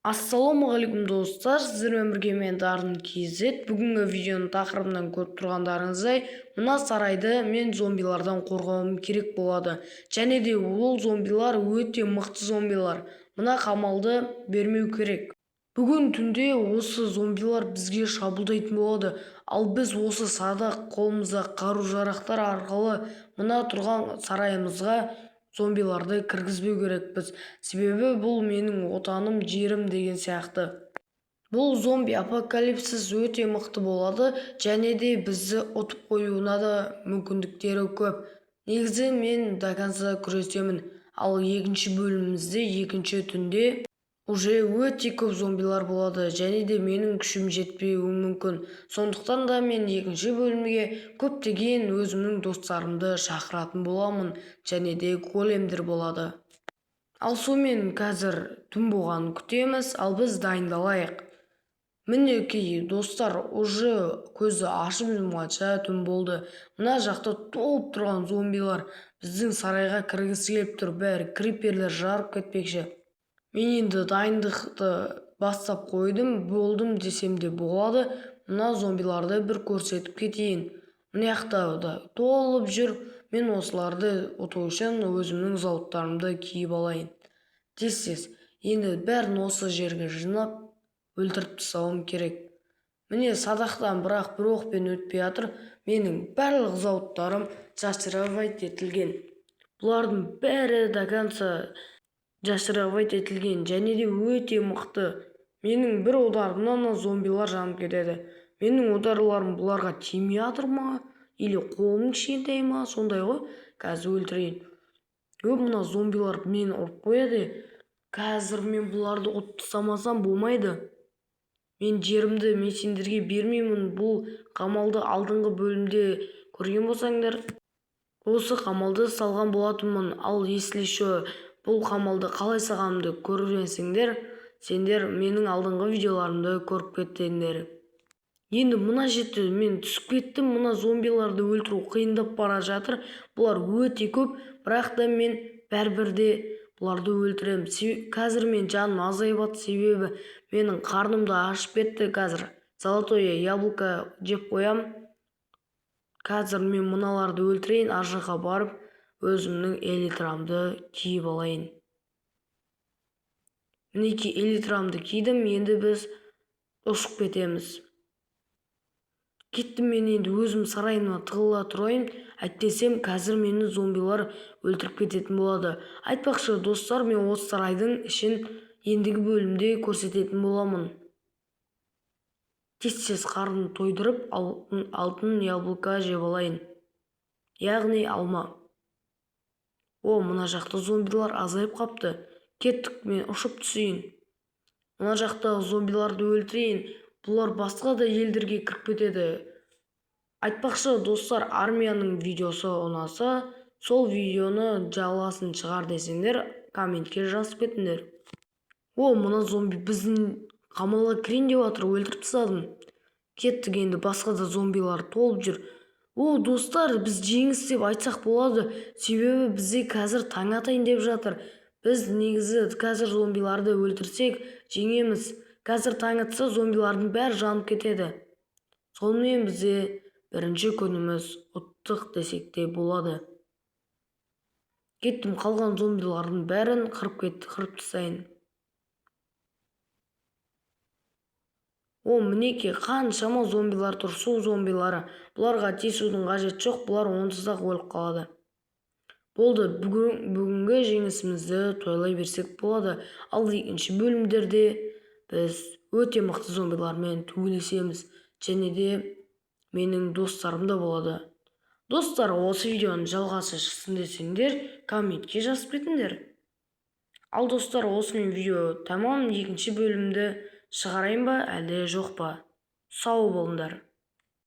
Ассалаумағалейкум достар, сіздермен бірге мен Дарын KZ. Бүгінгі видеоның тақырыбынан көріп тұрғандарыңыздай, мына сарайды мен зомбилардан қорғауым керек болады. Және де ол зомбилар өте мықты зомбилар. Мына қамалды бермеу керек. Бүгін түнде осы зомбилар бізге шабуылдайтын болады. Ал біз осы садақ қолымызда қару-жарақтар арқылы мына тұрған сарайымызға зомбиларды кіргізбеу керекпіз. Себебі бұл менің отаным, жерім деген сияқты. Бұл зомби апокалипсис өте мықты болады, және де бізді ұтып қоюына да мүмкіндіктері көп. Негізі мен до конца күресемін. Ал екінші бөлімімізде, екінші түнде уже өте көп зомбилар болады, және де менің күшім жетпеуі мүмкін. Сондықтан да мен екінші бөлімге көптеген өзімнің достарымды шақыратын боламын, және де големдер болады. Ал сонымен қазір түн болғанын күтеміз, ал біз дайындалайық. Мінекей достар, уже көзді ашып жұмғанша түн болды. Мына жақта толып тұрған зомбилар біздің сарайға кіргісі келіп тұр, бәрі криперлер жарып кетпекші. Мен енді дайындықты бастап қойдым, болдым десем де болады. Мына зомбиларды бір көрсетіп кетейін. Мына жақта да толып жүр. Мен осыларды ұту үшін өзімнің зауыттарымды киіп алайын. Тез енді бәрін осы жерге жинап өлтіріп тастауым керек. Міне садақтан бірақ бір оқпен өтпей жатыр. Менің барлық зауыттарым жасыравайт етілген. Бұлардың бәрі до конца жасыравайт етілген, және де өте мықты. Менің бір ударымнан зомбилар жанып кетеді. Менің ударларым бұларға тимей жатыр ма? Или қолым кішкентай ма? Сондай ғой. Қазір өлтірейін. Мына зомбилар мені ұрып қояды. Қазір мен бұларды ұтып тастамасам болмайды. Мен жерімді мен сендерге бермеймін. Бұл қамалды алдыңғы бөлімде көрген болсаңдар, осы қамалды салған болатынмын. Ал если шо бұл қамалды қалай салғанымды көрмесеңдер, сендер менің алдыңғы видеоларымды көріп кеттіңдер. Енді мына жерде мен түсіп кеттім. Мына зомбиларды өлтіру қиындап бара жатыр. Бұлар өте көп, бірақ та мен бәрібір де бұларды өлтіремін. Қазір мен жаным азайып жатыр, себебі менің қарным да ашып кетті. Қазір золотое яблоко жеп қоям. Қазір мен мыналарды өлтірейін, ар жаққа барып өзімнің элитрамды киіп алайын. Мінекей элитрамды кидім, енді біз ұшып кетеміз. Кеттім, мен енді өзім сарайыма тығыла тұрайын. Әйтпесем қазір мені зомбилар өлтіріп кететін болады. Айтпақшы достар, мен осы сарайдың ішін ендігі бөлімде көрсететін боламын. Тез қарнын тойдырып алтын яблоко жеп алайын. Яғни алма. Мына жақта зомбилар азайып қапты. Кеттік, мен ұшып түсейін. Мына жақта зомбиларды өлтірейін. Бұлар басқа да елдерге кіріп кетеді. Айтпақшы достар, армияның видеосы ұнаса, сол видеоны жалғасын шығар десеңдер, комментке жазып кетіңдер. Мына зомби біздің қамалға кірейін деп жатыр, өлтіріп тастадым. Кеттік, енді басқа да зомбилар толып жүр. Достар, біз жеңіс деп айтсақ болады, себебі бізде қазір таң атайын деп жатыр. Біз негізі қазір зомбиларды өлтірсек жеңеміз. Қазір таң атса зомбилардың бәрі жанып кетеді. Сонымен бізде бірінші күніміз ұттық десек те болады. Кеттім, қалған зомбилардың бәрін қырып тастайын. Мінекей қаншама зомбилар тұр, су зомбилары. Бұларға тиісудің қажеті жоқ, бұлар онсыз-ақ өліп қалады. Болды, бүгінгі жеңісімізді тойлай берсек болады. Ал екінші бөлімдерде біз өте мықты зомбилармен төбелесеміз, және де менің достарым да болады. Достар, осы видеоның жалғасы шықсын десеңдер, комментке жазып кетіңдер. Ал достар, осымен видео тамам. Екінші бөлімді шығарайын ба, әлде жоқ па? Сау болыңдар.